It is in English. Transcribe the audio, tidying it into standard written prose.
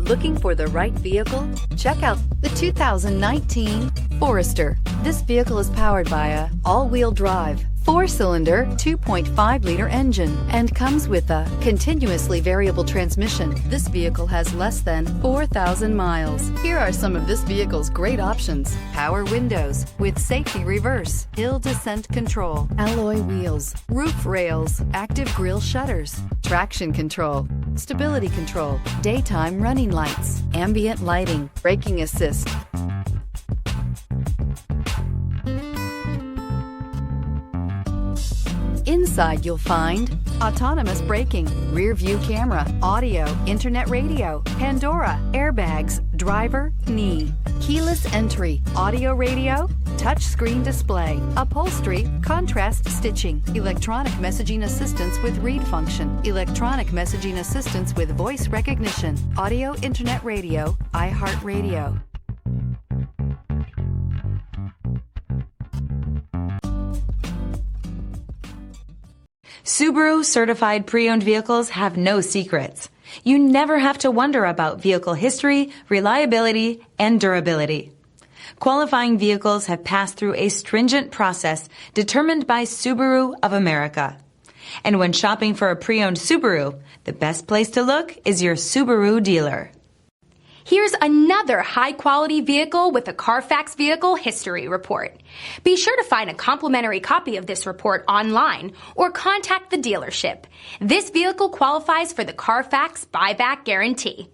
Looking for the right vehicle? Check out the 2019 Forester. This vehicle is powered by a all-wheel drive, 4-cylinder, 2.5-liter engine and comes with a continuously variable transmission. This vehicle has less than 4,000 miles. Here are some of this vehicle's great options: power windows with safety reverse, hill descent control, alloy wheels, roof rails, active grille shutters, traction control, stability control, daytime running lights, ambient lighting, braking assist. Inside you'll find autonomous braking, rear view camera, audio, internet radio, Pandora, airbags, driver, knee, keyless entry, audio radio, touchscreen display, upholstery, contrast stitching, electronic messaging assistance with read function, electronic messaging assistance with voice recognition, audio, internet radio, iHeartRadio. Subaru certified pre-owned vehicles have no secrets. You never have to wonder about vehicle history, reliability, and durability. Qualifying vehicles have passed through a stringent process determined by Subaru of America. And when shopping for a pre-owned Subaru, the best place to look is your Subaru dealer. Here's another high-quality vehicle with a Carfax Vehicle History Report. Be sure to find a complimentary copy of this report online or contact the dealership. This vehicle qualifies for the Carfax Buyback Guarantee.